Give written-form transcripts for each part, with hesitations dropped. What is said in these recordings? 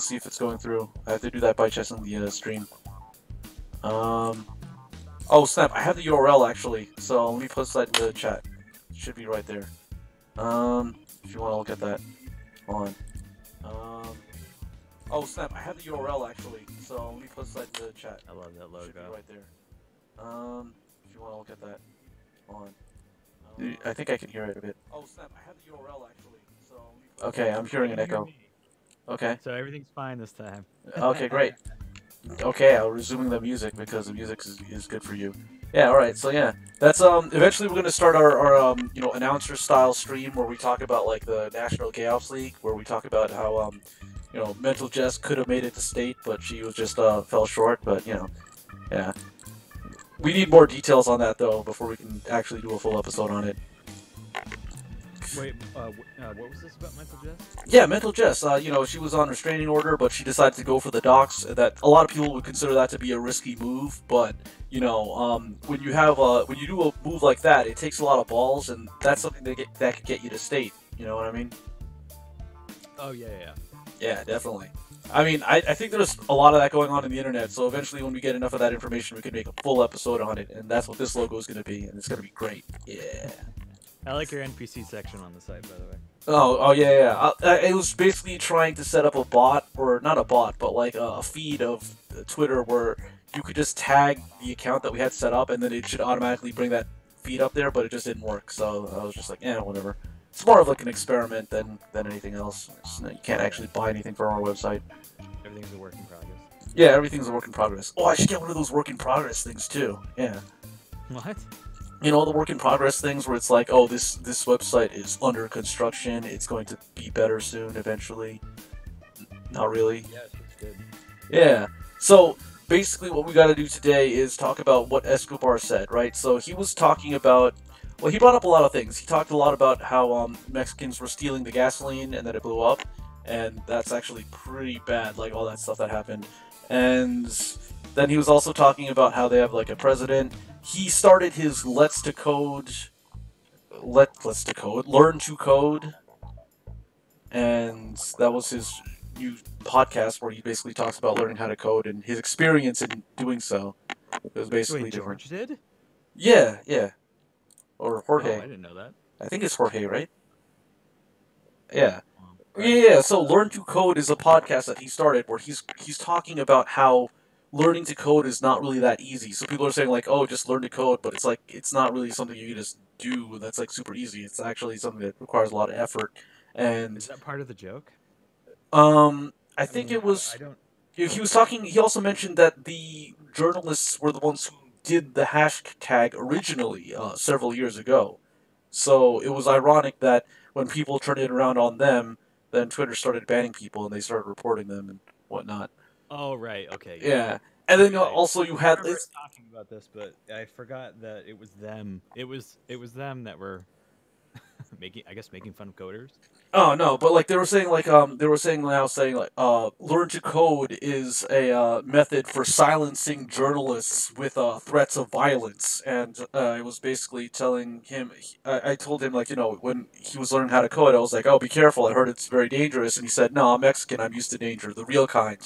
and see if it's going through. I have to do that by checking the stream. Oh snap! I have the URL actually, so let me post that in the chat. It should be right there. If you want to look at that, hold on. Oh snap! I have the URL actually, so let me post that in the chat. I love that logo. Should be right there. If you want to look at that, hold on. I think I can hear it a bit. Oh snap! I have the URL actually, so let me post okay, I'm hearing an echo. Okay. So everything's fine this time. Okay, great. Okay, I'll resuming the music because the music is good for you. Yeah, alright, so yeah. That's eventually we're gonna start our you know, announcer style stream where we talk about like the National Chaos League, where we talk about how you know, Mental Jess could have made it to state, but she was just fell short, but you know, yeah. We need more details on that though before we can actually do a full episode on it. Wait, what was this about Mental Jess? Yeah, Mental Jess. You know, she was on restraining order, but she decided to go for the docks. That a lot of people would consider that to be a risky move, but you know, when you have when you do a move like that, it takes a lot of balls, and that's something that could get you to state. You know what I mean? Oh yeah. Yeah, definitely. I mean, I think there's a lot of that going on in the internet, so eventually when we get enough of that information, we can make a full episode on it, and that's what this logo is going to be, and it's going to be great. Yeah. I like your NPC section on the site, by the way. Oh yeah. It was basically trying to set up a bot, or not a bot, but like a feed of Twitter where you could just tag the account that we had set up, and then it should automatically bring that feed up there, but it just didn't work, so I was just like, whatever. It's more of like an experiment than anything else. You can't actually buy anything from our website. Everything's a work in progress. Yeah, everything's a work in progress. Oh, I should get one of those work in progress things too. Yeah. What? You know, the work in progress things where it's like, oh, this website is under construction, it's going to be better soon, eventually. Not really. Yeah, it's good. Yeah. So, basically what we gotta do today is talk about what Escobar said, right? So, he was talking about, well, he brought up a lot of things. He talked a lot about how Mexicans were stealing the gasoline and that it blew up, and that's actually pretty bad, like all that stuff that happened. And then he was also talking about how they have like a president. He started his Learn to Code, and that was his new podcast where he basically talks about learning how to code and his experience in doing so. It was basically Wait, different. George did? Yeah. Or Jorge. Oh, I didn't know that. I think it's Jorge, right? Yeah. Yeah, so Learn to Code is a podcast that he started where he's talking about how learning to code is not really that easy. So people are saying like, oh, just learn to code, but it's like, it's not really something you can just do that's like super easy. It's actually something that requires a lot of effort. And is that part of the joke? I think it was, he was talking, he also mentioned that the journalists were the ones who did the hashtag originally, several years ago. So it was ironic that when people turned it around on them, then Twitter started banning people and they started reporting them and whatnot. Oh, right, okay. Yeah. And then also you had... I remember talking about this, but I forgot that it was them. It was them that were making fun of coders. Oh, no, but like they were saying like Learn to Code is a method for silencing journalists with threats of violence, and I was basically telling him, I told him like, you know, when he was learning how to code, I was like, oh, be careful, I heard it's very dangerous, and he said, no, I'm Mexican, I'm used to danger, the real kind.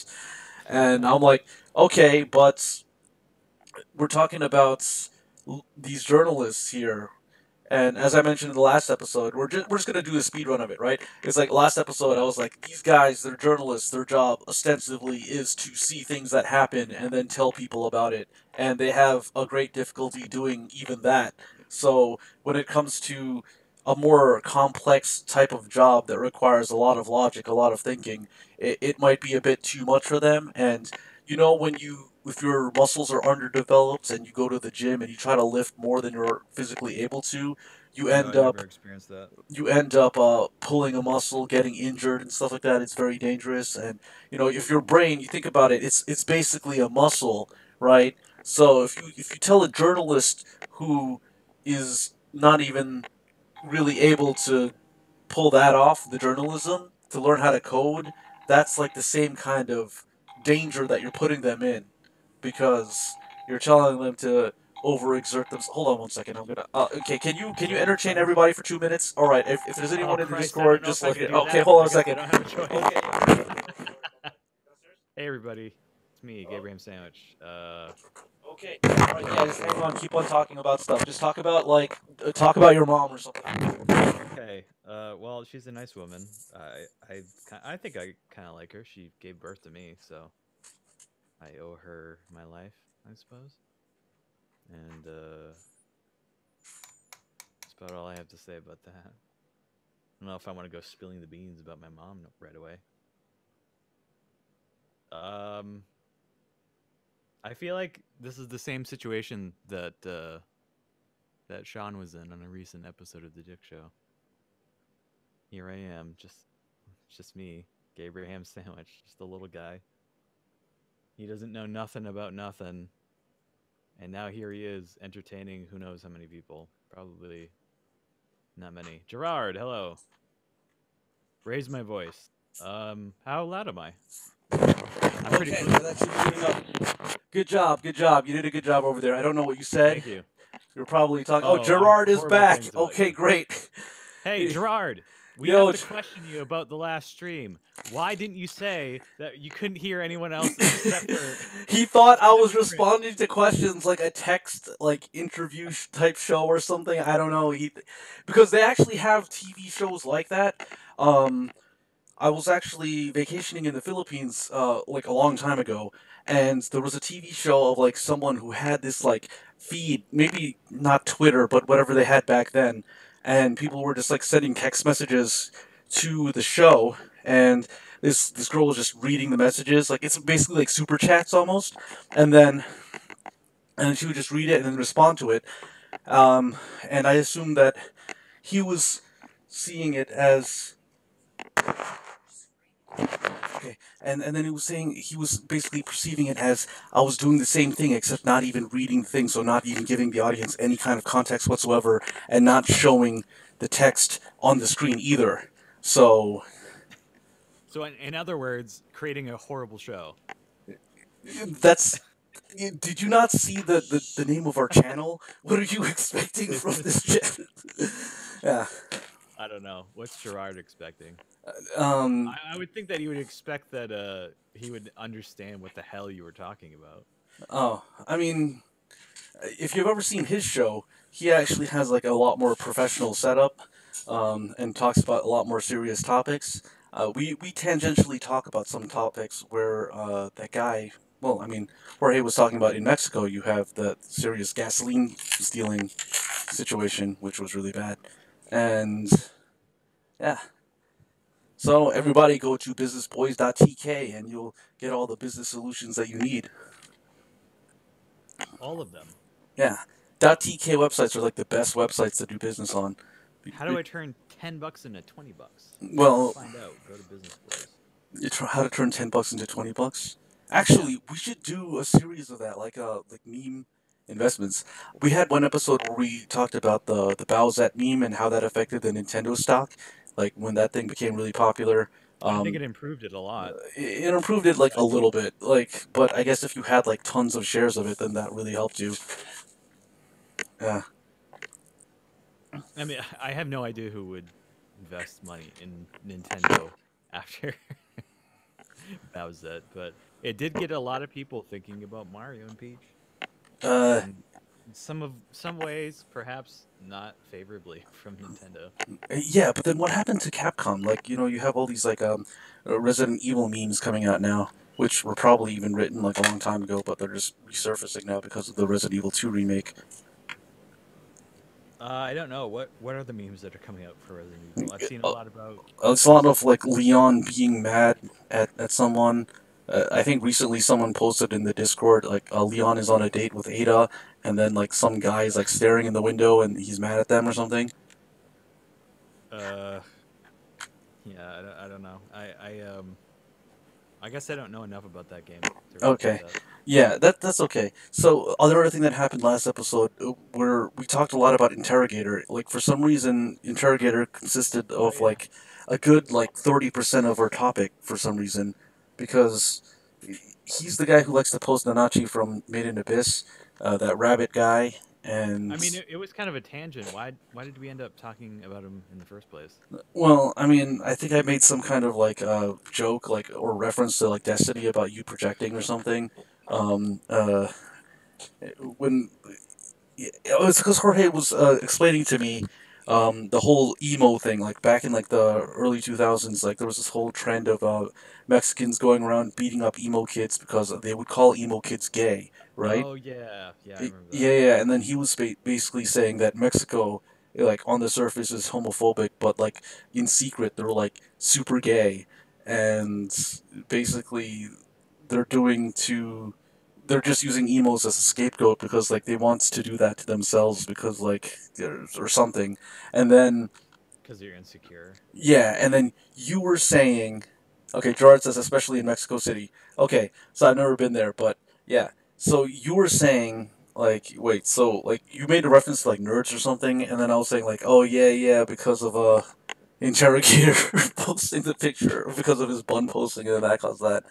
And I'm like, okay, but we're talking about these journalists here. And as I mentioned in the last episode, we're just going to do a speed run of it, right? It's like last episode, I was like, these guys, they're journalists. Their job ostensibly is to see things that happen and then tell people about it. And they have a great difficulty doing even that. So when it comes to a more complex type of job that requires a lot of logic, a lot of thinking, it might be a bit too much for them. And, you know, if your muscles are underdeveloped and you go to the gym and you try to lift more than you're physically able to, you end up pulling a muscle, getting injured and stuff like that. It's very dangerous. And, you know, if your brain, you think about it, it's basically a muscle, right? So if you tell a journalist who is not even really able to pull that off, the journalism, to learn how to code, that's like the same kind of danger that you're putting them in, because you're telling them to overexert themselves. Hold on one second. I'm gonna. Okay, can you entertain everybody for 2 minutes? All right. If there's anyone in the Discord, just look at. Okay, hold on a second. I don't have a choice. Okay. Hey everybody, it's me, GabrahamSandwich. Okay. All right, yeah, just hang on. Keep on talking about stuff. Just talk about talk about your mom or something. Okay. Well, she's a nice woman. I think I kind of like her. She gave birth to me, so I owe her my life, I suppose. And that's about all I have to say about that. I don't know if I want to go spilling the beans about my mom right away. Um, I feel like this is the same situation that Sean was in on a recent episode of the Dick Show. Here I am, just me, Gabraham Sandwich, just a little guy. He doesn't know nothing about nothing, and now here he is entertaining who knows how many people. Probably not many. Gerard, hello. Raise my voice. How loud am I? I'm pretty Okay, close. that should be good enough. Good job, good job. You did a good job over there. I don't know what you said. Thank you. You're probably talking. Oh, Oh, I've Gerard heard is horrible back. things about Okay, you. great. Hey, Gerard, we You have know, to question you about the last stream. Why didn't you say that you couldn't hear anyone else except for he thought I was Chris? responding to questions like a text, like interview type show or something. I don't know. Because they actually have TV shows like that. Um, I was actually vacationing in the Philippines, like a long time ago, and there was a TV show of like someone who had this like feed, maybe not Twitter, but whatever they had back then, and people were just like sending text messages to the show, and this girl was just reading the messages, like it's basically like super chats almost, and then she would just read it and then respond to it, um, and I assumed that he was seeing it as okay, and then he was saying he was basically perceiving it as I was doing the same thing except not even reading things, so not even giving the audience any kind of context whatsoever, and not showing the text on the screen either. So So, in other words, creating a horrible show. that's. Did you not see the name of our channel? What are you expecting from this channel? Yeah. I don't know. What's Gerard expecting? Um. I would think that he would expect that he would understand what the hell you were talking about. Oh. I mean, if you've ever seen his show, he actually has like a lot more professional setup, and talks about a lot more serious topics. We tangentially talk about some topics where that guy. Well, I mean, Jorge was talking about in Mexico, you have the serious gasoline stealing situation, which was really bad, and yeah. So everybody go to businessboys.tk and you'll get all the business solutions that you need. All of them. Yeah. .tk websites are like the best websites to do business on. How do I turn $10 into $20? Well, Find out. Go to Business Boys. how to turn $10 into $20. Yeah. Actually, we should do a series of that, like meme investments. We had one episode where we talked about the Bowsette meme and how that affected the Nintendo stock, like when that thing became really popular. I think it improved it a lot. It improved it like a little bit, like, but I guess if you had like tons of shares of it, then that really helped you. Yeah. I mean, I have no idea who would invest money in Nintendo after that was it, but it did get a lot of people thinking about Mario and Peach, Uh, and some ways perhaps not favorably from Nintendo. yeah, but then what happened to Capcom? Like, you have all these like Resident Evil memes coming out now, which were probably even written like a long time ago, but they're just resurfacing now because of the Resident Evil 2 remake. I don't know what are the memes that are coming out for Resident Evil. I've seen a lot about. It's a lot of like Leon being mad at someone. I think recently someone posted in the Discord like Leon is on a date with Ada, and then like some guy is like staring in the window and he's mad at them or something. Uh, yeah, I don't know. I guess I don't know enough about that game to really say Okay. that. Yeah, that's okay. So, other thing that happened last episode, where we talked a lot about Interrogator. Like, for some reason, Interrogator consisted Oh of, yeah. like, a good, like, 30% of our topic for some reason. Because he's the guy who likes to post Nanachi from Made in Abyss, that rabbit guy. And I mean, it was kind of a tangent. Why did we end up talking about him in the first place? well, I mean, I think I made some kind of like joke, like or reference to like Destiny about you projecting or something. Um, uh, when it was because Jorge was explaining to me the whole emo thing, like back in like the early 2000s, like there was this whole trend of Mexicans going around beating up emo kids because they would call emo kids gay, right? Oh yeah, yeah, I remember Yeah, that. yeah, and then he was basically saying that Mexico, like on the surface, is homophobic, but like in secret they're like super gay, and basically they're doing to they're just using emos as a scapegoat because like they want to do that to themselves because like or something, and then Because you're insecure. yeah, and then you were saying, okay, Gerard says especially in Mexico City. Okay, so I've never been there, but yeah. So you were saying like, wait, so like you made a reference to like nerds or something, and then I was saying like, oh yeah, yeah, because of interrogator posting the picture because of his bun posting, and then that caused that.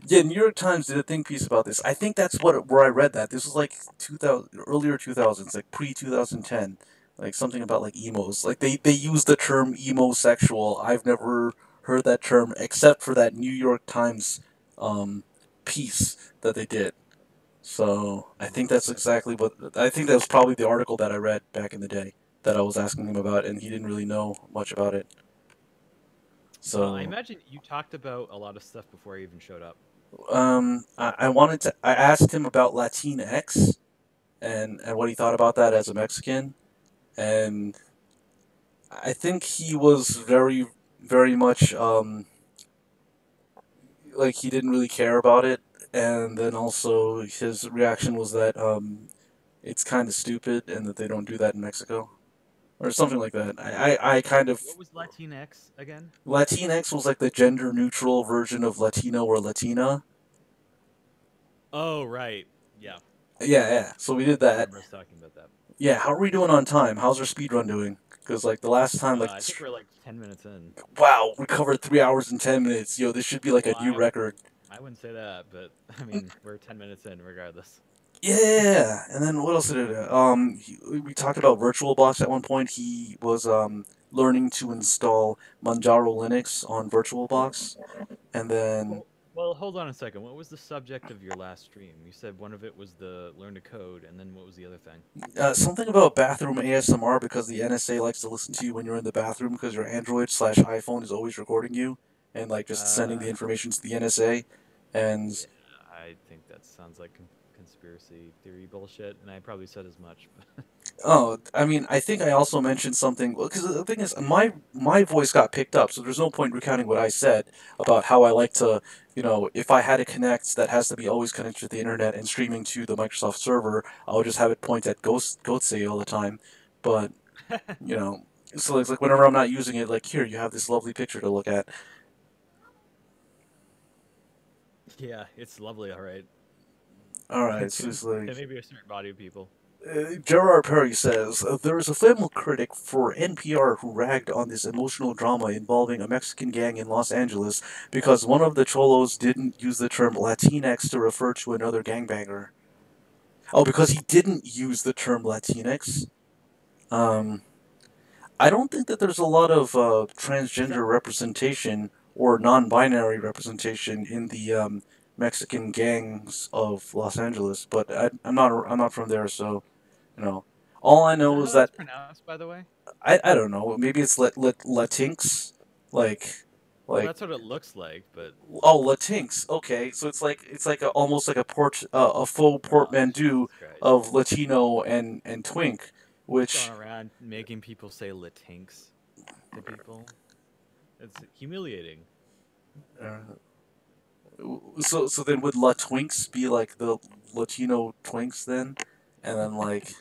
Yeah, New York Times did a think piece about this. I think that's where I read that. This was like 2000 earlier 2000s, like pre 2010, like something about like emos. Like they use the term emo sexual. I've never heard that term except for that New York Times um, piece that they did. So I think that's Right. exactly what I think that was probably the article that I read back in the day that I was asking him about, and he didn't really know much about it. Well, I So imagine you talked about a lot of stuff before I even showed up. I wanted to. I asked him about Latinx and what he thought about that as a Mexican, and I think he was very much like he didn't really care about it, and then also his reaction was that it's kind of stupid and that they don't do that in Mexico or something like that. I kind of What was Latinx again? Latinx was like the gender neutral version of Latino or Latina. Oh, right. Yeah, Yeah, yeah. So we did I that. remember us talking about that. Yeah, how are we doing on time? How's our speed run doing? Because like the last time, like I think we're like 10 minutes in. wow, we covered 3 hours and 10 minutes. Yo, this should be like a Well, new record. I wouldn't say that, but I mean, we're 10 minutes in regardless. Yeah, and then what else did it? We talked about VirtualBox at one point. He was learning to install Manjaro Linux on VirtualBox, and then Well, hold on a second. What was the subject of your last stream? You said one of it was the learn to code, and then what was the other thing? something about bathroom ASMR because the NSA likes to listen to you when you're in the bathroom because your Android/iPhone is always recording you and like just sending the Uh, information to the NSA, and yeah, I think that sounds like conspiracy theory bullshit, and I probably said as much. But oh, I mean, I think I also mentioned something because the thing is, my voice got picked up, so there's no point recounting what I said about how I like to, if I had a Connect that has to be always connected to the internet and streaming to the Microsoft server, I would just have it point at Goatse all the time. But you know, so it's like whenever I'm not using it, like here you have this lovely picture to look at. yeah, it's lovely. All right, All right, so to, it's like to maybe a certain body of people. Gerard Perry says there is a film critic for NPR who ragged on this emotional drama involving a Mexican gang in Los Angeles because one of the cholos didn't use the term Latinx to refer to another gangbanger. Oh, because he didn't use the term Latinx. Um, I don't think that there's a lot of Is that transgender representation or non-binary representation in the Mexican gangs of Los Angeles, but I'm not from there, so you know. All I is know that how is that's that pronounced, by the way? I don't know. Maybe it's Latinx, like Well, like that's what it looks like, but oh Latinx. Okay, so it's like almost like a faux oh, portmanteau Jesus Christ. of Latino and twink, Just going which around making people say Latinx to people. It's humiliating. uh, so then would La Twinks be like the Latino twinks then, and then like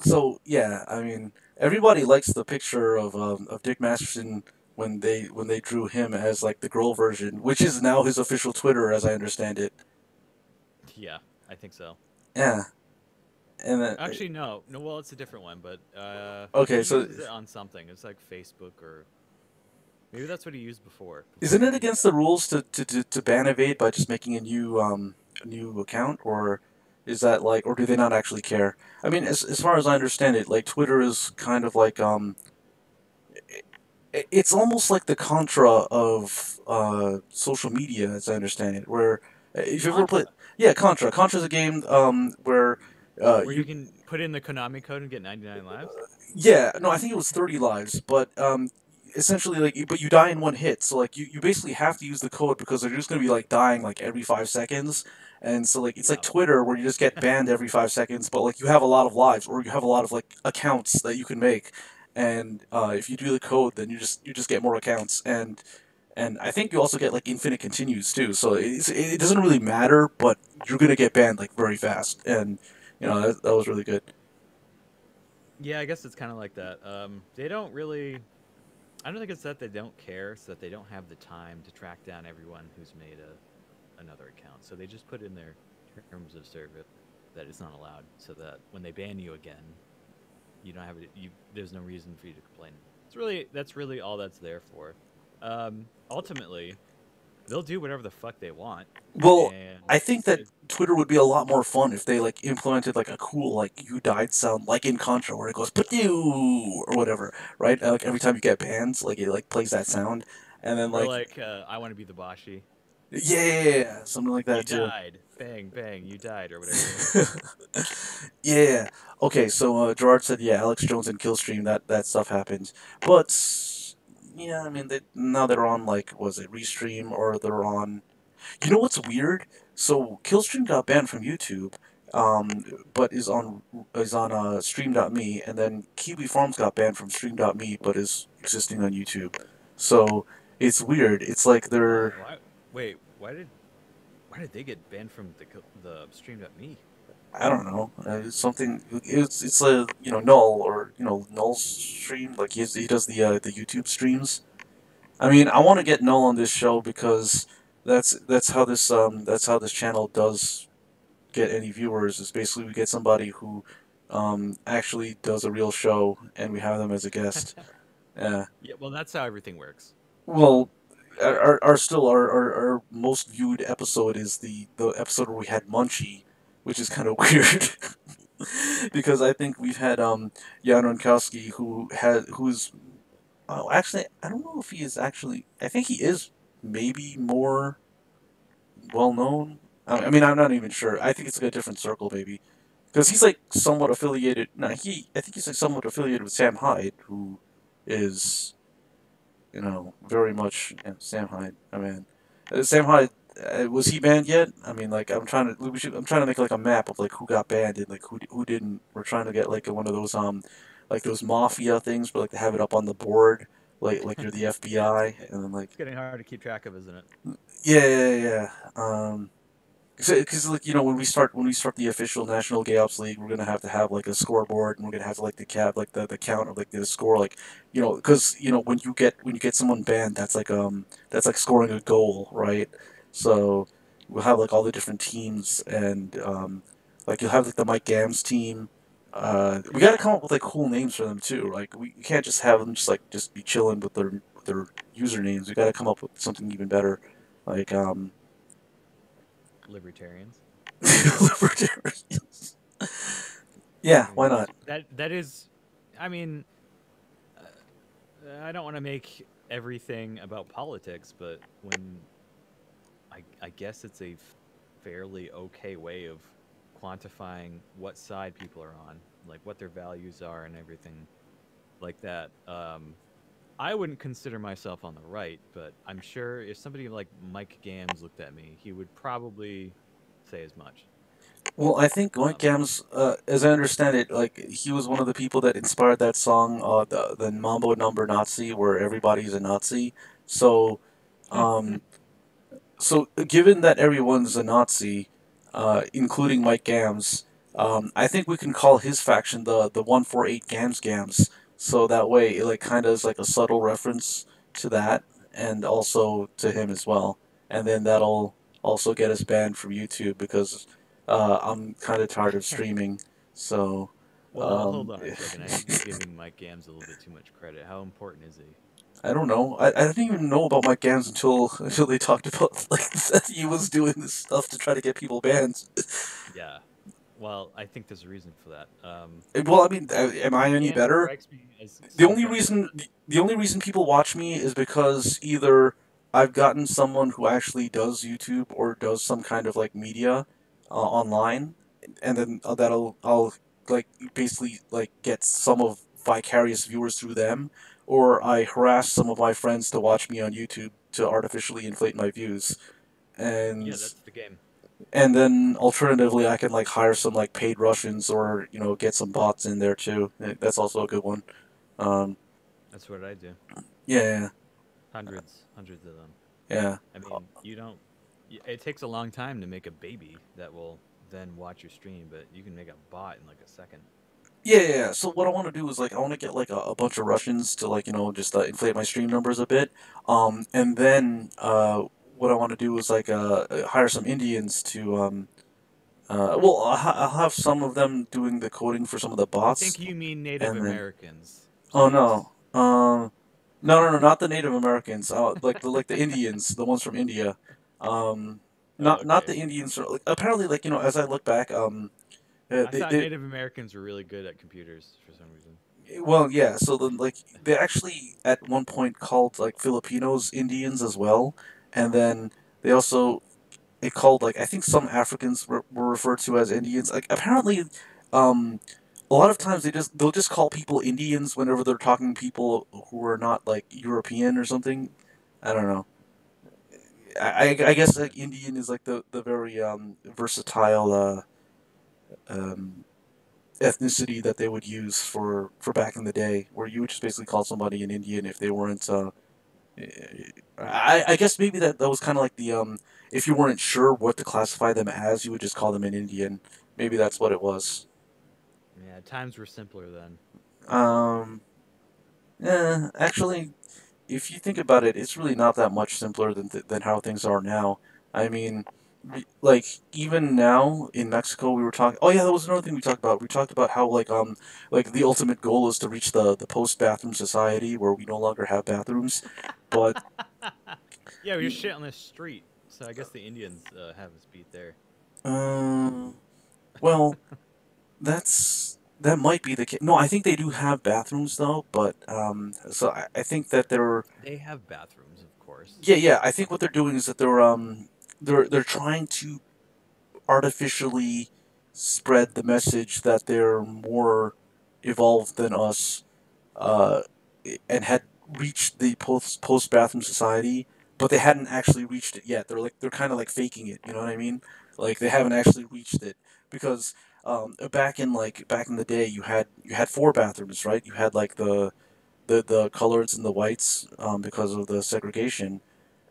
so yeah, I mean everybody likes the picture of Dick Masterson when they drew him as like the girl version, which is now his official Twitter as I understand it. Yeah, I think so. Yeah, and then Actually, no, no. Well, it's a different one, but okay, he so uses it on something. It's like Facebook or maybe that's what he used before isn't he it deleted against that. the rules to ban evade by just making a new a new account, or is that like, or do they not actually care? I mean, as far as I understand it, like Twitter is kind of like it's almost like the Contra of social media, as I understand it. Where if you ever played, Contra, yeah, Contra. Contra's a game where where you you can put in the Konami code and get 99 lives. yeah, no, I think it was 30 lives, but essentially like but you die in one hit, so like you basically have to use the code because they're just gonna be like dying like every 5 seconds, and so like it's like Yeah. Twitter where you just get banned every 5 seconds, but like you have a lot of lives or you have a lot of like accounts that you can make, and if you do the code, then you just get more accounts, and I think you also get like infinite continues too. So it doesn't really matter, but you're gonna get banned like very fast, and that was really good. Yeah, I guess it's kind of like that. They don't really. I don't think it's that they don't care; it's that they don't have the time to track down everyone who's made another account. So they just put in their terms of service that it's not allowed, so that when they ban you again, you don't have it. You there's no reason for you to complain. It's really that's really all that's there for. Ultimately, they'll do whatever the fuck they want, Well, and I think that Twitter would be a lot more fun if they like implemented like a cool like "you died" sound like in Contra where it goes "but you" or whatever, right? Like every time you get banned, like it like plays that sound, and then or like like I want to be the Bashi. yeah, something like You that too. died, bang bang, you died, or whatever it is. Yeah. Okay, so Gerard said yeah, Alex Jones and Killstream that stuff happened, but yeah, I mean now they're on like was it Restream or they're on. You know what's weird? So Killstream got banned from YouTube, but is on Stream.me, and then Kiwi Farms got banned from Stream.me, but is existing on YouTube. So it's weird. It's like Why? they're Why? Wait. Why did they get banned from the stream.me? I don't know something. It's a Null or Null's stream like he does the YouTube streams. I mean I want to get Null on this show because that's how this channel does get any viewers is basically we get somebody who actually does a real show and we have them as a guest. Yeah. Yeah. Well, that's how everything works. Well, our most viewed episode is the episode where we had Munchie, which is kind of weird because I think we've had Jan Ronkowski who's actually I don't know if he is actually I think he is maybe more well known. I mean I'm not even sure. I think it's like a different circle maybe. Because he's like somewhat affiliated. No, I think he's like somewhat affiliated with Sam Hyde, who is very much Sam Hyde. I mean, Sam Hyde was he banned yet? I mean, like I'm trying to make like a map of like who got banned and like who didn't. We're trying to get like one of those like those mafia things, but like to have it up on the board, like you're the Yeah, FBI, and then like it's getting hard to keep track of, isn't it? yeah, yeah, yeah. Because like when we start the official National Gay Ops League, we're gonna have to have like a scoreboard, and we're gonna have to like the cap like the count of like the score, like because when you get someone banned, that's like scoring a goal, right? So we'll have like all the different teams, and like you'll have like the Mike Gams team. We gotta come up with like cool names for them too. Like we can't just have them just be chilling with their usernames. We gotta come up with something even better, like Libertarians. libertarians. Yeah, I why mean, not? that is. I mean, I don't want to make everything about politics, but when I guess it's a fairly okay way of quantifying what side people are on, like what their values are and everything like that. I wouldn't consider myself on the right, but I'm sure if somebody like Mike Gams looked at me, he would probably say as much. Well, I think Mike Um, Gams, as I understand it, like he was one of the people that inspired that song, the Mambo Number Nazi, where everybody's a Nazi. So, um, so given that everyone's a Nazi, including Mike Gams, I think we can call his faction the 148 Gams. So that way, it like kind of is like a subtle reference to that, and also to him as well. And then that'll also get us banned from YouTube because I'm kind of tired of streaming. So well, hold um, on a second. I think you're giving Mike Gams a little bit too much credit. How important is he? I don't know. I didn't even know about Mike Gams until they talked about like that he was doing this stuff to try to get people banned. Yeah. Well, I think there's a reason for that. Well, I mean, am I any Gam better? strikes me as the someone only trying to reason the only reason people watch me is because either I've gotten someone who actually does YouTube or does some kind of like media online, and then I'll like basically like get some of vicarious viewers through them, or I harass some of my friends to watch me on YouTube to artificially inflate my views, and yeah, that's the game. then alternatively I can like hire some like paid Russians or get some bots in there too. That's also a good one. Um, That's what I do. yeah, Hundreds of them. yeah, I mean, you don't. It takes a long time to make a baby that will then watch your stream, but you can make a bot in like a second. yeah. So what I want to do is like I want to get like a bunch of Russians to like just inflate my stream numbers a bit, and then what I want to do is like hire some Indians to well I'll have some of them doing the coding for some of the I bots, think you mean Native and then Americans. oh Please. no, no, not the Native Americans, like the Indians, the ones from India, Oh, not okay. the Indians. Like, apparently, like as I look back, I thought Native Americans were really good at computers for some reason. well, yeah. So then, like, they actually at one point called like Filipinos Indians as well, and then they also it called like I think some Africans were referred to as Indians. Like, apparently, um, a lot of times they'll just call people Indians whenever they're talking to people who are not like European or something. I don't know. I guess like Indian is like the very versatile um, ethnicity that they would use for back in the day, where you would just basically call somebody an Indian if they weren't. I guess maybe that was kind of like the if you weren't sure what to classify them as, you would just call them an Indian. Maybe that's what it was. Yeah, times were simpler then. Um, actually, if you think about it, it's really not that much simpler than how things are now. I mean, like even now in Mexico, we were talking. Oh yeah, that was another thing we talked about. We talked about how like the ultimate goal is to reach the post bathroom society where we no longer have bathrooms, but Yeah, we just shit on the street. So I guess the Indians have us beat there. um, well, that might be the case. No, I think they do have bathrooms though, but so I think that they're They have bathrooms, of course. yeah. I think what they're doing is that they're trying to artificially spread the message that they're more evolved than us, uh, and had reached the post bathroom society, but they hadn't actually reached it yet. They're kind of like faking it. You know what I mean? Like they haven't actually reached it because back in the day, you had four bathrooms, right? You had like the coloreds and the whites because of the segregation,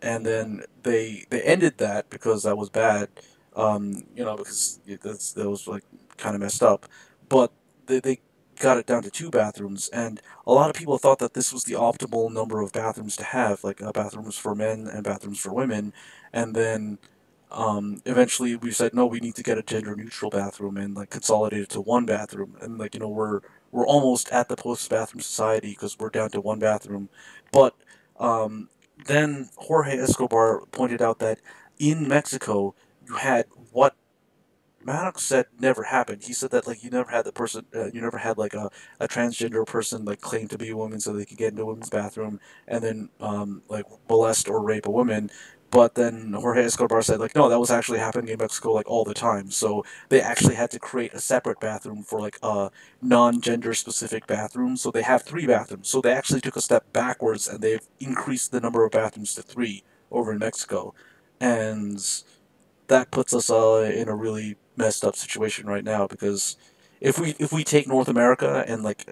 and Yeah. then they ended that because that was bad, because that was like kind of messed up, but they got it down to two bathrooms, and a lot of people thought that this was the optimal number of bathrooms to have, like bathrooms for men and bathrooms for women, and then eventually we said no, we need to get a gender neutral bathroom and like consolidate it to one bathroom, and like we're almost at the post bathroom society because we're down to one bathroom, but um, then Jorge Escobar pointed out that in Mexico you had what Maddox said never happened. He said that like you never had like a transgender person like claim to be a woman so they could get into a women's bathroom and then like molest or rape a woman. But then Jorge Escobar said like no, that was actually happening in Mexico like all the time. So they actually had to create a separate bathroom for like a non-gender specific bathroom. So they have three bathrooms. So they actually took a step backwards and they've increased the number of bathrooms to three over in Mexico, and that puts us in a really messed up situation right now because if we take North America and like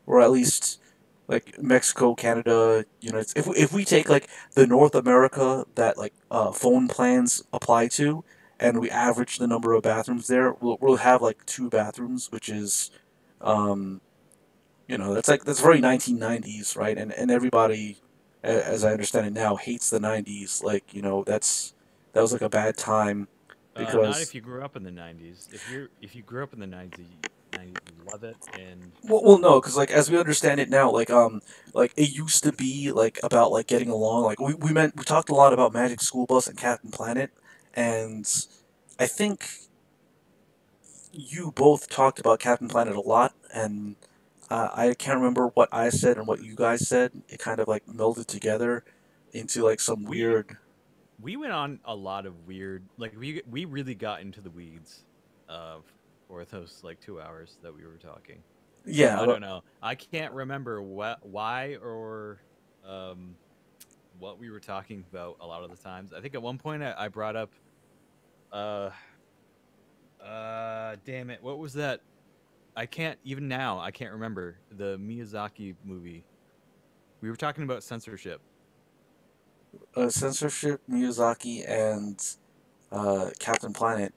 or at least like Mexico, Canada, if we take like the North America that like phone plans apply to, and we average the number of bathrooms there, we'll have like two bathrooms, which is um, that's very 1990s, right? And everybody, as I understand it now, hates the 90s. Like that was like a bad time Not because if you grew up in the '90s. If you grew up in the '90s, and I love it. And Well, no, because like as we understand it now, like it used to be like about like getting along. Like we talked a lot about Magic School Bus and Captain Planet, and I think you both talked about Captain Planet a lot, and I can't remember what I said and what you guys said. It kind of like melded together into like some we weird. we went on a lot of weird, like we really got into the weeds, uh, for those like 2 hours that we were talking. Yeah, I don't know. I can't remember why, or um, what we were talking about a lot of the times. I think at one point I brought up, uh, damn it, what was that? I can't even now. I can't remember the Miyazaki movie. We were talking about censorship. censorship, Miyazaki, and Captain Planet.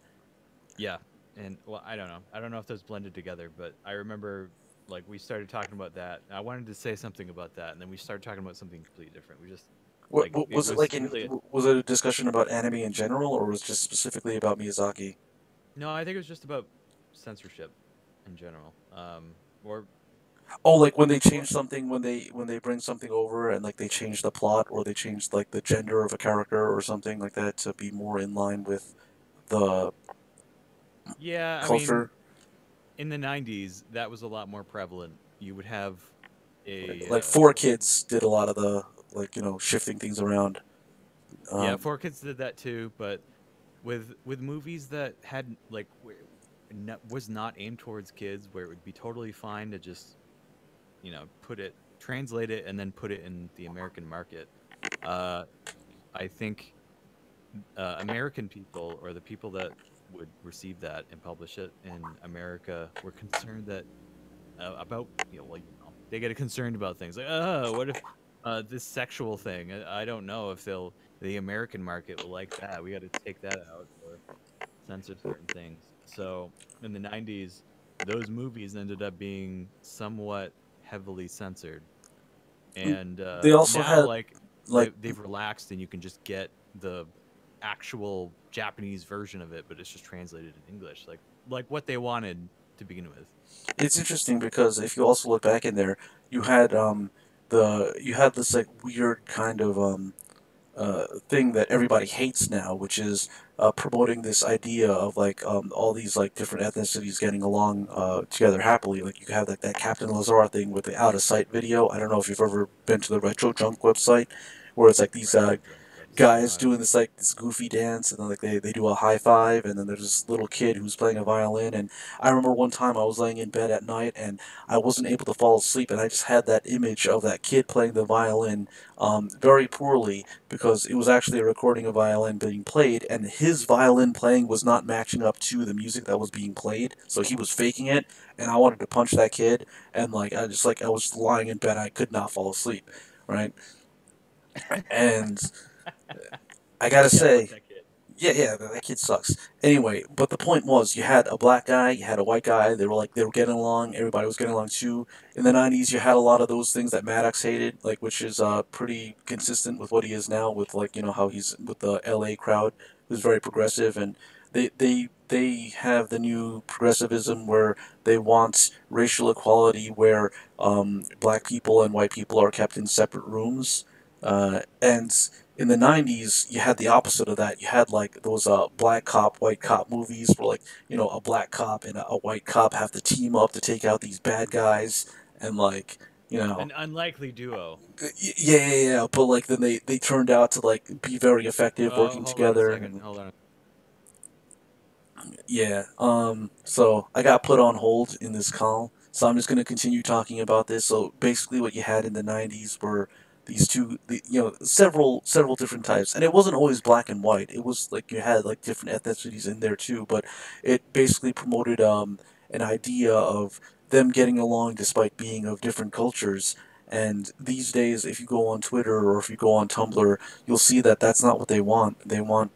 Yeah, and well, I don't know. I don't know if those blended together, but I remember like we started talking about that. And I wanted to say something about that, and then we started talking about something completely different. We just like What it was it was like in? really Was it a discussion about anime in general, or was it just specifically about Miyazaki? no. I think it was just about censorship in general. Or Oh, like when they or change something, when they bring something over and like they change the plot or they change like the gender of a character or something like that to be more in line with the yeah, I mean, culture. in the '90s, that was a lot more prevalent. You would have a Like Four Kids did a lot of the like shifting things around. yeah, Um, Four Kids did that too, but with movies that had like was not aimed towards kids, where it would be totally fine to just put it, translate it, and then put it in the American market. Uh, I think American people, or the people that would receive that and publish it in America, were concerned that about like they get concerned about things like, oh, what if this sexual thing? I don't know if the American market will like that. We got to take that out or censor certain things. So in the '90s, those movies ended up being somewhat heavily censored, and they also now had like like they've relaxed, and you can just get the actual Japanese version of it, but it's just translated in English, like what they wanted to begin with. it's interesting because if you also look back in there, you had you had this like weird kind of thing that everybody hates now, which is promoting this idea of like all these like different ethnicities getting along together happily. Like you have like that Captain Lazar thing with the out of sight video. I don't know if you've ever been to the Retro Junk website, where it's like these Retro junk website. No, guys I haven't. doing this like this goofy dance and then like they do a high five and then there's this little kid who's playing a violin and I remember one time I was laying in bed at night and I wasn't able to fall asleep and I just had that image of that kid playing the violin very poorly because it was actually a recording of violin being played and his violin playing was not matching up to the music that was being played, so he was faking it, and I wanted to punch that kid, and like I was lying in bed, I could not fall asleep, right? And I gotta Yeah, fuck say, that kid. yeah, that kid sucks. Anyway, but the point was, you had a black guy, you had a white guy. They were getting along. Everybody was getting along too. In the '90s, you had a lot of those things that Maddox hated, like which is pretty consistent with what he is now. With like how he's with the L.A. crowd, who's very progressive, and they have the new progressivism where they want racial equality, where black people and white people are kept in separate rooms, and in the '90s, you had the opposite of that. You had like those black cop, white cop movies where like a black cop and a white cop have to team up to take out these bad guys, and like you know, An unlikely duo. yeah. But like then they turned out to like be very effective Oh, working hold on a together, second. and Hold on. yeah. So I got put on hold in this call. So I'm just gonna continue talking about this. So basically, what you had in the '90s were these several different types, and it wasn't always black and white. It was like you had like different ethnicities in there too. But it basically promoted an idea of them getting along despite being of different cultures. And these days, if you go on Twitter or if you go on Tumblr, you'll see that that's not what they want. They want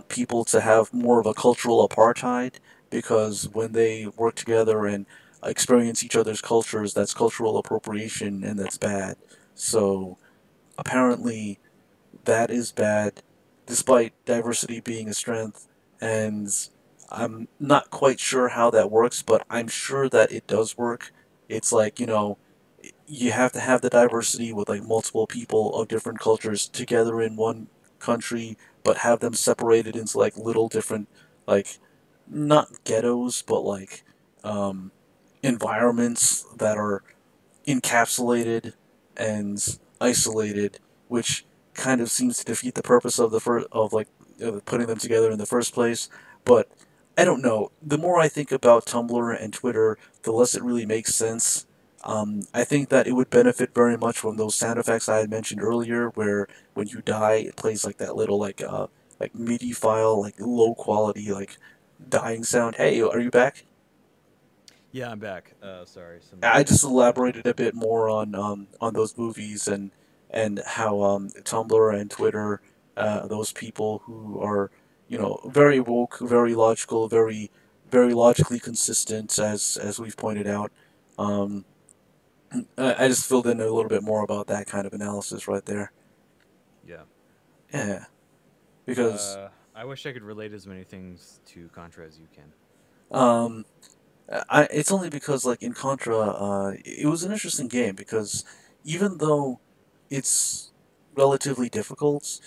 people to have more of a cultural apartheid because when they work together and experience each other's cultures, that's cultural appropriation and that's bad. So apparently, that is bad, despite diversity being a strength. And I'm not quite sure how that works, but I'm sure that it does work. It's like, you have to have the diversity with like multiple people of different cultures together in one country, but have them separated into like little different, like, not ghettos, but like um, environments that are encapsulated and isolated, which kind of seems to defeat the purpose of the first of like putting them together in the first place. But I don't know. The more I think about Tumblr and Twitter, the less it really makes sense. I think that it would benefit very much from those sound effects I had mentioned earlier, where when you die, it plays like that little like MIDI file, like low quality like dying sound. Hey, are you back? Yeah, I'm back. Sorry, some I just technical elaborated a bit difficulties. more on those movies and how Tumblr and Twitter, those people who are very woke, very logical, very logically consistent, as we've pointed out. Um, I just filled in a little bit more about that kind of analysis right there. Yeah. Yeah, because I wish I could relate as many things to Contra as you can. um, it's only because like in Contra, it was an interesting game because even though it's relatively difficult,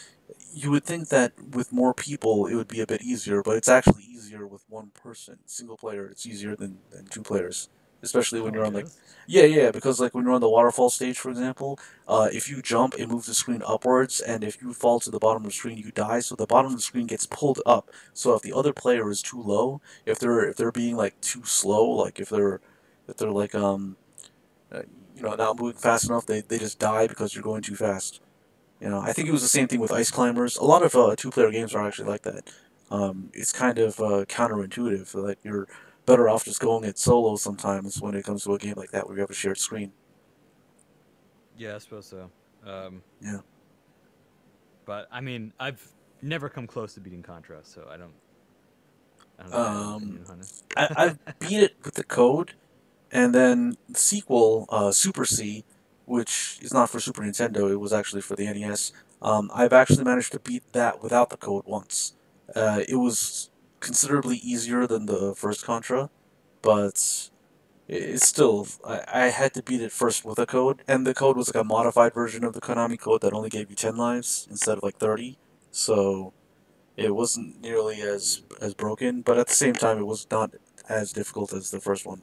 you would think that with more people it would be a bit easier, but it's actually easier with one person, single player. It's easier than two players, especially when Oh, you're it on like, is? yeah, because like when you're on the waterfall stage, for example, if you jump, it moves the screen upwards, and if you fall to the bottom of the screen, you die. So the bottom of the screen gets pulled up. So if the other player is too low, if they're being like too slow, like if they're like uh, not moving fast enough, they just die because you're going too fast. I think it was the same thing with Ice Climbers. A lot of two-player games are actually like that. It's kind of counterintuitive. So that you're better off just going it solo sometimes when it comes to a game like that where you have a shared screen. Yeah, I suppose so. Um, Yeah. but I mean, I've never come close to beating Contra, so I don't really have an Um, opinion on I've it. beat it with the code, and then the sequel, Super C, which is not for Super Nintendo, it was actually for the NES. I've actually managed to beat that without the code once. It was considerably easier than the first Contra, but it's still I had to beat it first with a code, and the code was like a modified version of the Konami code that only gave you 10 lives instead of like 30. So it wasn't nearly as broken, but at the same time, it was not as difficult as the first one.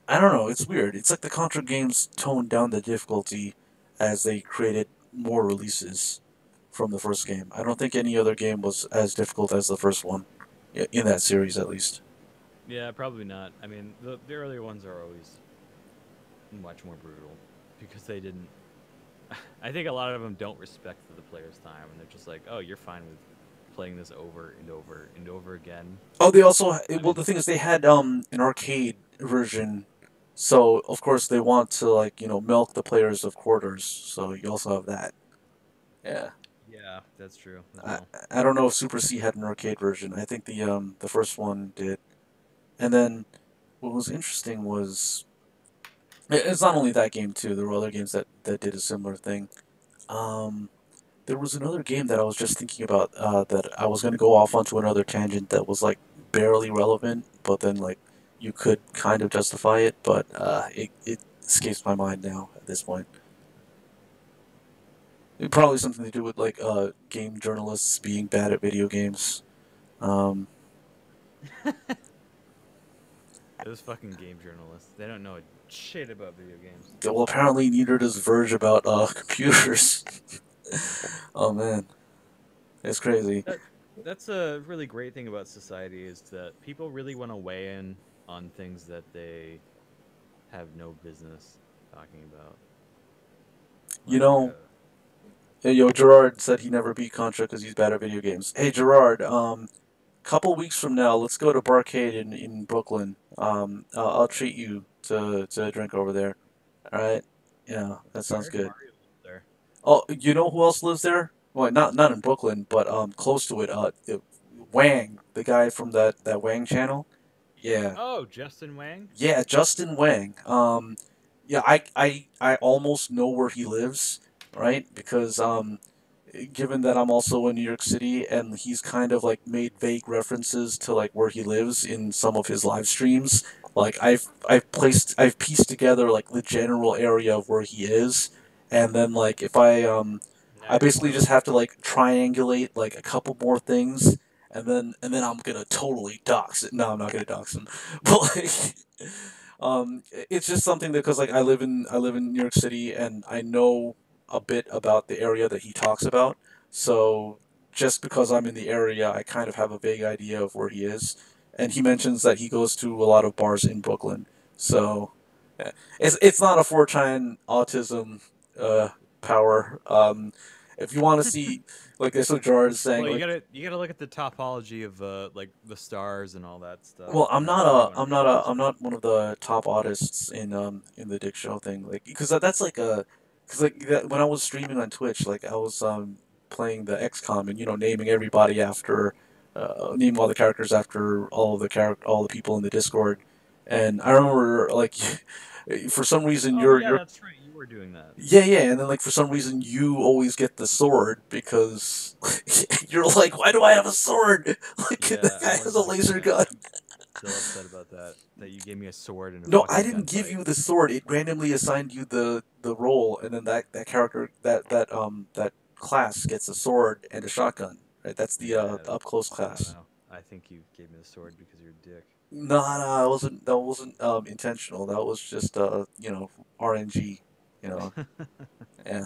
I don't know. It's weird. It's like the Contra games toned down the difficulty as they created more releases from the first game. I don't think any other game was as difficult as the first one, in that series at least. Yeah, probably not. I mean, the earlier ones are always much more brutal because they didn't. I think a lot of them don't respect the player's time, and they're just like, "Oh, you're fine with playing this over and over and over again." Oh, they also I well, mean, the thing is, they had an arcade version, so of course they want to like milk the players of quarters. So you also have that. Yeah. yeah, that's true as I, well. I don't know if Super C had an arcade version. I think the first one did. And then what was interesting was it's not only that game too. There were other games that did a similar thing. Um, there was another game that I was just thinking about that I was going to go off onto another tangent that was like barely relevant, but then like you could kind of justify it, but it escapes my mind now at this point. It probably something to do with like game journalists being bad at video games. Um, Those fucking game journalists, they don't know a shit about video games. well, apparently neither does Verge about computers. Oh man, it's crazy. That that's a really great thing about society is that people really want to weigh in on things that they have no business talking about. You Like, know, Gerard said he never beat Contra because he's bad at video games. Hey, Gerard, couple weeks from now, let's go to Barcade in Brooklyn. I'll treat you to a drink over there. All right? Yeah, that I sounds heard good. Mario lives there. Oh, you know who else lives there? Well, not in Brooklyn, but close to it. Wang, the guy from that Wang channel. Yeah, Oh, Justin Wang. yeah, Justin Wang. Yeah, I almost know where he lives, right? Because given that I'm also in New York City, and he's kind of like made vague references to like where he lives in some of his live streams. Like I've pieced together like the general area of where he is, and then like if I Nice. basically just have to like triangulate like a couple more things, and then I'm gonna totally dox it. No, I'm not gonna dox him, but like it's just something that because like I live in New York City, and I know a bit about the area that he talks about. So just because I'm in the area, I kind of have a vague idea of where he is. And he mentions that he goes to a lot of bars in Brooklyn. So yeah. It's not a 4chan autism uh, power. If you want to see, like this, what Gerard is saying, Well, like, you gotta look at the topology of like the stars and all that stuff. well, You know, everyone I'm recognizes. not one of the top artists in the Dick Show thing, like, because that's like a, because like that, when I was streaming on Twitch, like I was playing the XCOM and naming everybody after, naming all the characters after all the people in the Discord, and I remember like, for some reason Oh yeah, you're that's right. You were doing that. yeah, yeah, and then like for some reason you always get the sword because you're like, why do I have a sword? Like the Yeah, guy has a laser gun. I'm still upset about that. That you gave me a sword in a No, I fucking didn't give gunfight. you the sword. It randomly assigned you the role, and then that character that class gets a sword and a shotgun. Right, that's Yeah, the up close I don't class. know. I think you gave me the sword because you're a dick. No, no, that wasn't intentional. That was just RNG. You know, yeah.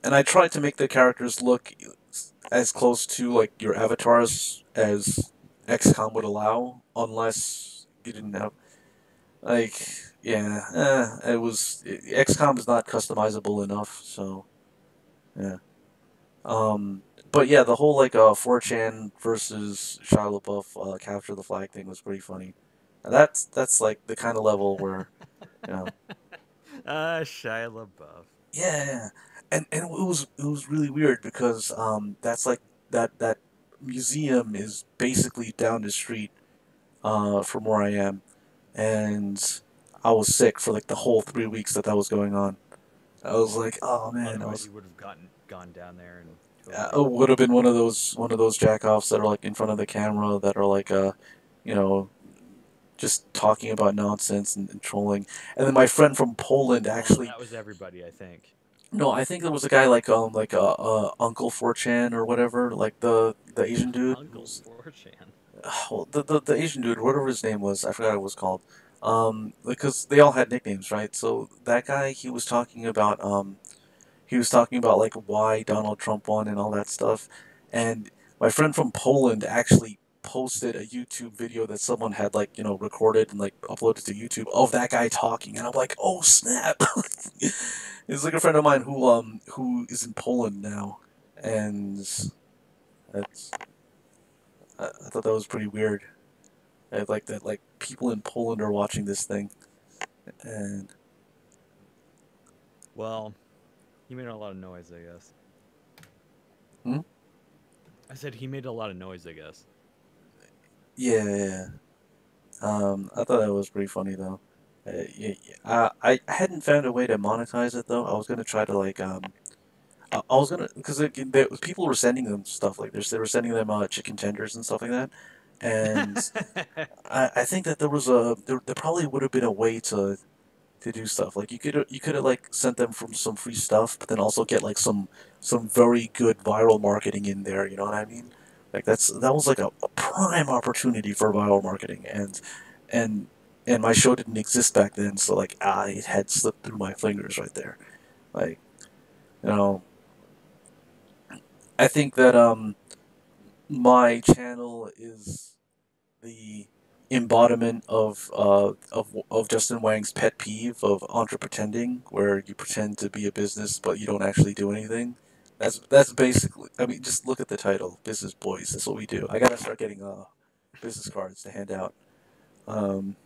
And I tried to make the characters look as close to like your avatars as XCOM would allow, unless you didn't have like, yeah, it was XCOM is not customizable enough, so yeah. But yeah, the whole like 4chan versus Shia LaBeouf capture the flag thing was pretty funny. And that's like the kind of level where you know, Shia LaBeouf. yeah, yeah. And it was really weird because that's like that museum is basically down the street from where I am, and I was sick for like the whole 3 weeks that was going on. I was like, oh man, Otherwise, you would have gone down there and I totally. would have been one of those jackoffs that are like in front of the camera that are like you know, just talking about nonsense and trolling. And then my friend from Poland Well, actually, that was everybody, I think. no, I think there was a guy like Uncle 4chan or whatever, like the Asian dude. Uncle 4chan. Well, the Asian dude, whatever his name was, I forgot what it was called. Because they all had nicknames, right? So that guy, he was talking about like why Donald Trump won and all that stuff. And my friend from Poland actually posted a YouTube video that someone had like recorded and like uploaded to YouTube of that guy talking, and I'm like, oh snap! It's like a friend of mine who is in Poland now, and that's I thought that was pretty weird. I like that like people in Poland are watching this thing, and Well, he made a lot of noise, I guess. hmm? I said he made a lot of noise, I guess. Yeah, yeah, yeah. I thought that was pretty funny though. Yeah, yeah. I hadn't found a way to monetize it though. I was gonna try to like I was gonna because people were sending them stuff like this. They were sending them chicken tenders and stuff like that, and I think that there probably would have been a way to do stuff like you could have like sent them from some free stuff, but then also get like some very good viral marketing in there. You know what I mean? Like that was like a prime opportunity for viral marketing, and and my show didn't exist back then, so like it had slipped through my fingers right there. Like you know, I think that my channel is the embodiment of Justin Wang's pet peeve of entre pretending, where you pretend to be a business but you don't actually do anything. That's basically. I mean, just look at the title, Business Boys. That's what we do. I gotta start getting business cards to hand out. Um,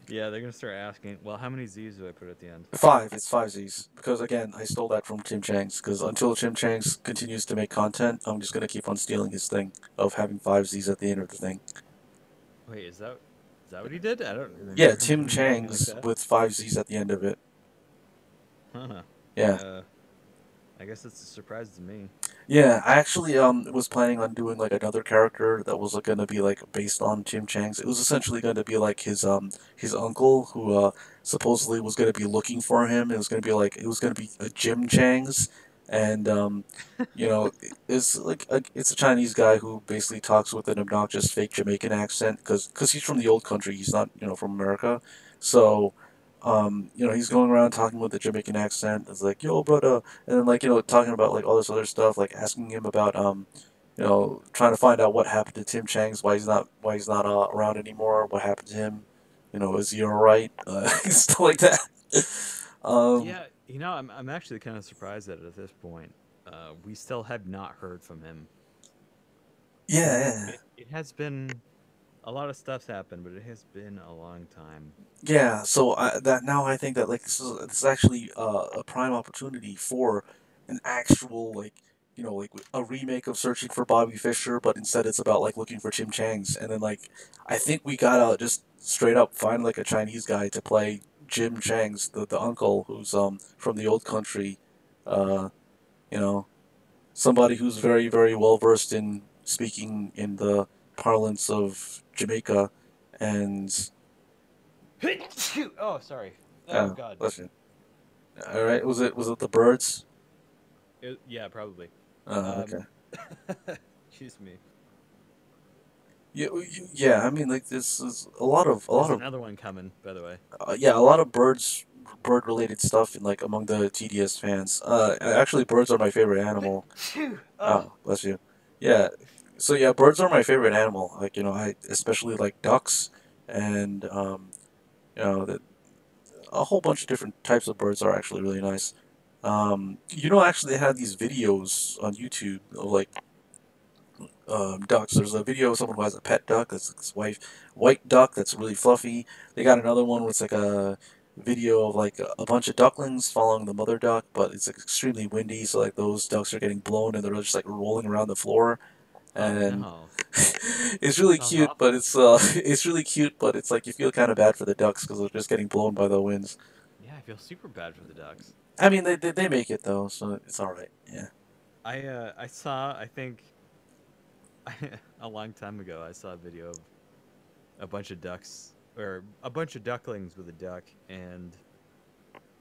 Yeah, they're gonna start asking. Well, how many Z's do I put at the end? five. It's five Z's because again, I stole that from Tim Chang's. Because until Tim Chang's continues to make content, I'm just gonna keep on stealing his thing of having five Z's at the end of the thing. Wait, is that what he did? I don't Yeah, remember him Tim doing anything like Chang's that. with five Z's at the end of it. Huh. Yeah. Uh, I guess it's a surprise to me. Yeah, I actually was planning on doing like another character that was like, gonna be like based on Jim Chang's. It was essentially going to be like his uncle who supposedly was going to be looking for him. It was going to be like it was going to be a Jim Chang's, and you know it's like it's a Chinese guy who basically talks with an obnoxious fake Jamaican accent because he's from the old country. He's not from America, so. He's going around talking with a Jamaican accent. It's like, yo, brother, and then like talking about like all this other stuff, like asking him about trying to find out what happened to Tim Chang's, why he's not around anymore, what happened to him, is he all right, stuff like that. um Yeah, I'm actually kind of surprised that at this point, we still have not heard from him. yeah, It has been a lot of stuff's happened, but it has been a long time. yeah. So that now I think that like this is actually a prime opportunity for an actual like like a remake of Searching for Bobby Fischer, but instead it's about like looking for Tim Chang's, and then like I think we gotta just straight up find like a Chinese guy to play Jim Chang's the uncle who's from the old country, uh you know somebody who's very very well versed in speaking in the parlance of Jamaica, and Oh, sorry. Oh God. listen. All right, was it the birds? Yeah, probably. Okay. Um, excuse me. Yeah, yeah. I mean, like this is a There's lot of another one coming, by the way. yeah, a lot of bird related stuff in like among the TDS fans. Actually, birds are my favorite animal. Oh, Bless you. Yeah. So yeah, birds are my favorite animal. Like I especially like ducks, and that a whole bunch of different types of birds are actually really nice. Actually, they have these videos on YouTube of like ducks. There's a video of someone who has a pet duck. That's his wife, white duck that's really fluffy. They got another one where it's like a video of like a bunch of ducklings following the mother duck, but it's like extremely windy, so like those ducks are getting blown and they're just like rolling around the floor. oh And no. it's That really sounds cute, but awful. it's really cute, but it's like you feel kind of bad for the ducks because they're just getting blown by the winds. Yeah, I feel super bad for the ducks. I mean, they make it though, so it's all right. Yeah. I saw, I think a long time ago, I saw a video of a bunch of ducks or a bunch of ducklings with a duck, and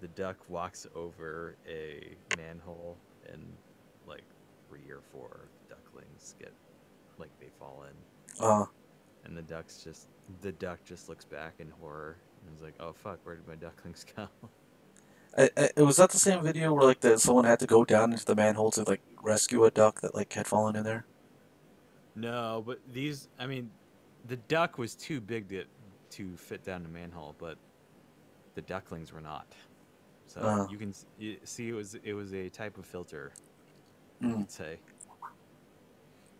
the duck walks over a manhole, and like 3 or 4 ducklings get like they fall in, Uh, and the duck just looks back in horror and is like, "Oh fuck, where did my ducklings go?" was that the same video where like someone had to go down into the manhole to like rescue a duck that like had fallen in there? No, but I mean, the duck was too big to fit down the manhole, but the ducklings were not. So Uh, you can see it was a type of filter, you mm, could say.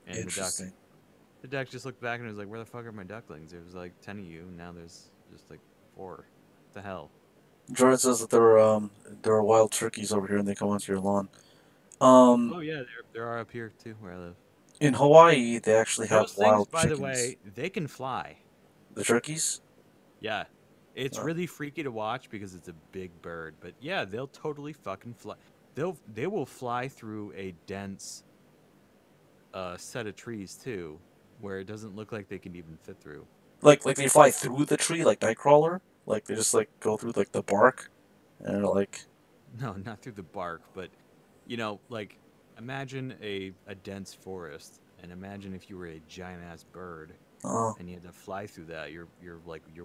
And interesting. the duck just looked back and was like, "Where the fuck are my ducklings? There was like 10 of you, and now there's just like 4. What the hell?" Jordan says that there are wild turkeys over here and they come onto your lawn. Um, Oh yeah, there are up here too where I live. in Hawaii they actually have Those things, wild by the chickens. way, they can fly. The turkeys? Yeah. It's Uh, really freaky to watch because it's a big bird, but yeah, they'll totally fucking fly. They will fly through a dense set of trees too, where it doesn't look like they can even fit through. like they fly through the tree like Nightcrawler. Like they just like go through like the bark and they're like, No, not through the bark, but like imagine a dense forest, and imagine if you were a giant ass bird oh. and you had to fly through that. Your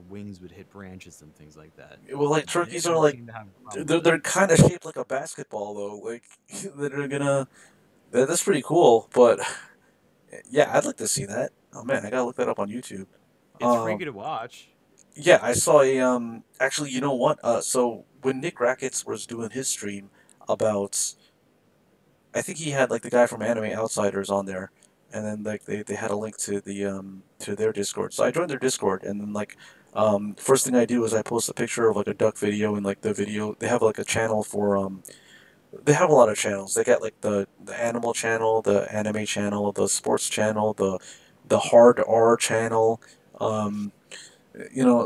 wings would hit branches and things like that. Well, like They turkeys are don't like seem to have a problem they're with it. they're kind of shaped like a basketball though. Like they're gonna that's pretty cool. But yeah, I'd like to see that. Oh man, I gotta look that up on YouTube. It's Um, freaky to watch. yeah, I saw a Actually, you know what? So when Nick Rackets was doing his stream about, I think he had like the guy from Anime Outsiders on there, and then like they had a link to the to their Discord. So I joined their Discord, and then like first thing I do is I post a picture of like a duck video, and like the video they have like a channel for they have a lot of channels. They got like the animal channel, the anime channel, the sports channel, the hard R channel. Um,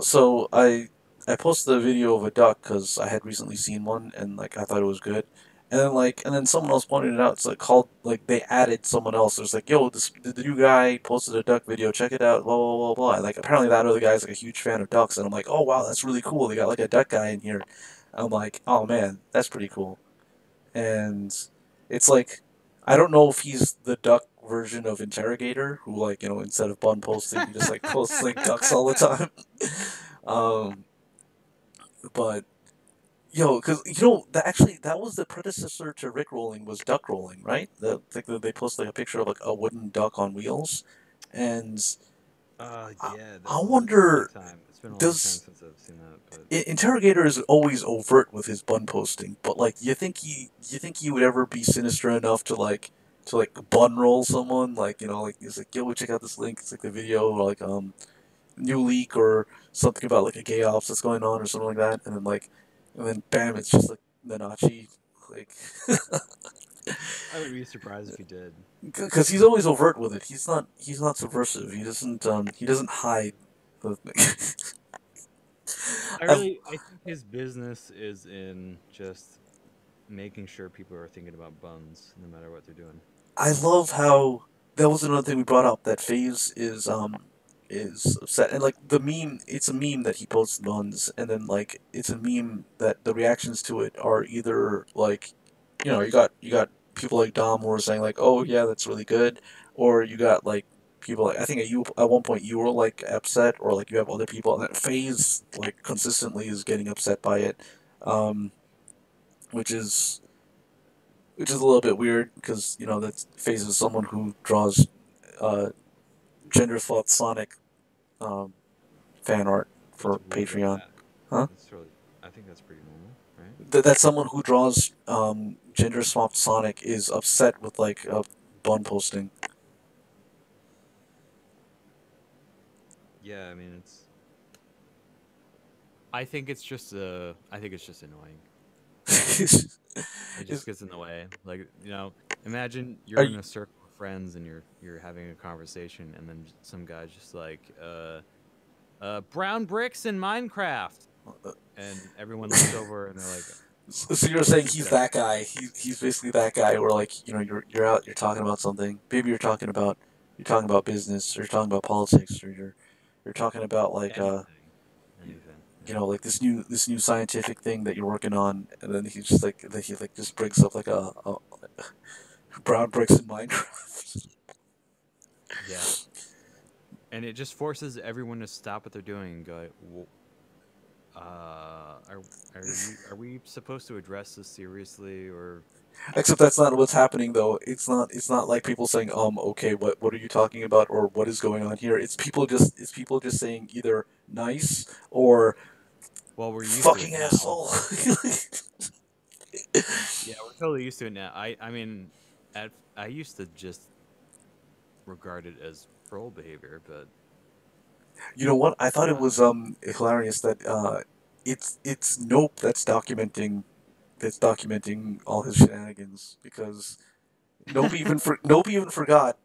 so I posted a video of a duck because I had recently seen one and like I thought it was good, and then someone else pointed it out. It's like called like they added someone else. It was like, yo, this the new guy posted a duck video. Check it out. Blah blah blah blah. And like apparently that other guy's like a huge fan of ducks, and I'm like, oh wow, that's really cool. They got like a duck guy in here. I'm like, oh man, that's pretty cool. And it's like, I don't know if he's the duck version of Interrogator, who like instead of bun posting, he just like posts like ducks all the time. um, but yo, because that actually that was the predecessor to Rick rolling was duck rolling, right? Like they post like a picture of like a wooden duck on wheels, and I, Yeah, I that's a long wonder time. It's been a long time does since I've seen that, but Interrogator is always overt with his bun posting, but like you think he would ever be sinister enough to like bun roll someone like like he's like yo check out this link, it's like the video or like new leak or something about like a gay ops that's going on or something like that, and then bam, it's just like Nanachi, like I would be surprised if he did. because he's always overt with it. He's not subversive. He doesn't hide. I I think his business is in just making sure people are thinking about buns no matter what they're doing. I love how that was another thing we brought up that Phase is upset and like the meme. It's a meme that he posts buns, and then like it's a meme that the reactions to it are either like you got people like Dom who are saying like, oh yeah, that's really good, or you got like people like I think you at one point you were like upset, or like you have other people that Phase like consistently is getting upset by it, um, which is a little bit weird because that Phase is someone who draws uh, gender fluid Sonic um, fan art What's for weird about Patreon. that? Huh? That's really, I think that's pretty normal, right? That's someone who draws gender swapped Sonic is upset with like bun posting. Yeah, I mean it's. I think it's just annoying. It just gets in the way. Like imagine Are you're you, in a circle of friends and you're having a conversation, and then some guy's just like, brown bricks in Minecraft, and everyone looks over and they're like, so you're what's saying this he's guy? that guy? He's basically that guy where like you're out you're talking about something. Maybe you're talking about business or you're talking about politics or you're talking about like Anything, anything. Yeah. like this new scientific thing that you're working on, and then he just like he like just brings up like a brown bricks in Minecraft. Yeah. And it just forces everyone to stop what they're doing and go, are we supposed to address this seriously or Except that's not what's happening though. It's not like people saying okay what are you talking about or what is going on here. It's people just saying either nice or well, we're used to it fucking now. asshole. Yeah, we're totally used to it now. I mean, I used to just regard it as troll behavior, but You know what? I thought it uh, was hilarious that it's Nope that's documenting all his shenanigans because Nope even forgot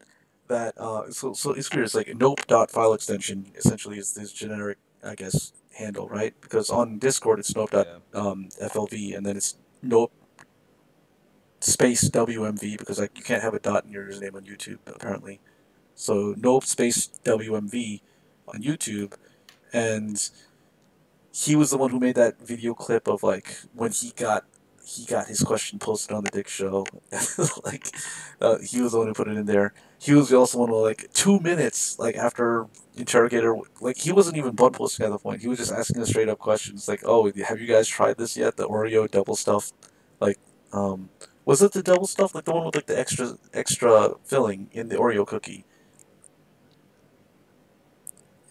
that so it's weird. It's like Nope dot file extension essentially is this generic I guess handle, right? Because on Discord it's Nope dot yeah. FLV and then it's Nope space WMV because like you can't have a dot in your username on YouTube apparently. So Nope space WMV on YouTube, and he was the one who made that video clip of like when he got his question posted on the Dick Show. Like he was the one who put it in there. He was also one who like 2 minutes like after interrogator like he wasn't even butt posting at the point. He was just asking us straight up questions like, "Oh, have you guys tried this yet? The Oreo double stuffed like was it the double stuff like the one with like the extra filling in the Oreo cookie?"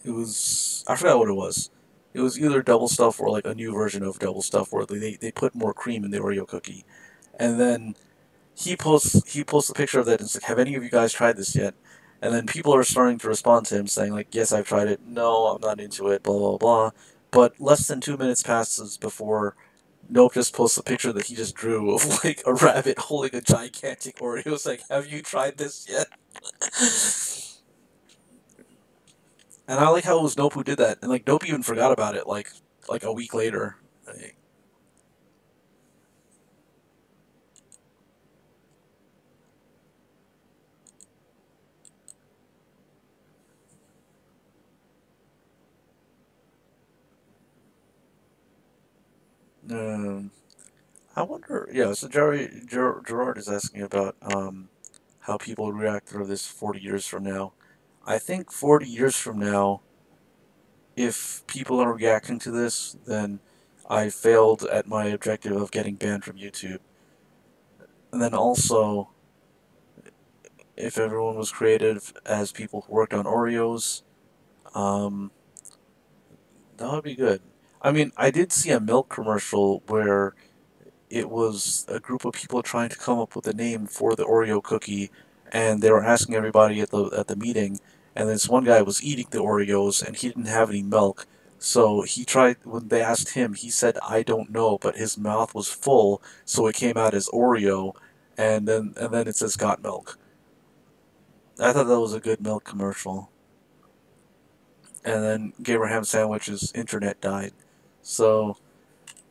It was I forgot what it was. It was either double stuff or like a new version of double stuff where they put more cream in the Oreo cookie. And then he posts a picture of that and it's like, have any of you guys tried this yet? And then people are starting to respond to him saying like, yes, I've tried it. No, I'm not into it. Blah blah blah. But less than 2 minutes passes before Nope just posts a picture that he just drew of like a rabbit holding a gigantic Oreo. It's like, have you tried this yet? And I like how it was Nope who did that, and like Nope even forgot about it like a week later. Like, Um, I wonder. Yeah, so Gerard is asking about how people react to this 40 years from now. I think 40 years from now, if people are reacting to this, then I failed at my objective of getting banned from YouTube. And then also, if everyone was creative as people who worked on Oreos, um, that would be good. I mean, I did see a milk commercial where it was a group of people trying to come up with a name for the Oreo cookie, and they were asking everybody at the meeting. And this one guy was eating the Oreos, and he didn't have any milk. So he tried. When they asked him, he said, "I don't know," but his mouth was full, so it came out as Oreo, and then it says "got milk." I thought that was a good milk commercial. And then GabrahamSandwich's internet died. So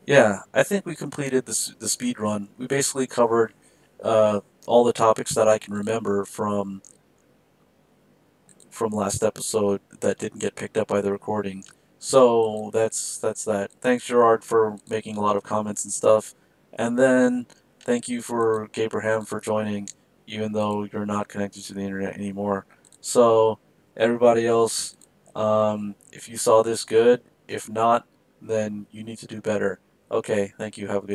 yeah, I think we completed the speed run. We basically covered all the topics that I can remember from last episode that didn't get picked up by the recording. So that's that. Thanks, Gerard, for making a lot of comments and stuff, and then thank you for Gabraham for joining, even though you're not connected to the internet anymore. So everybody else, if you saw this, good. If not, then you need to do better. Okay, thank you. Have a good day.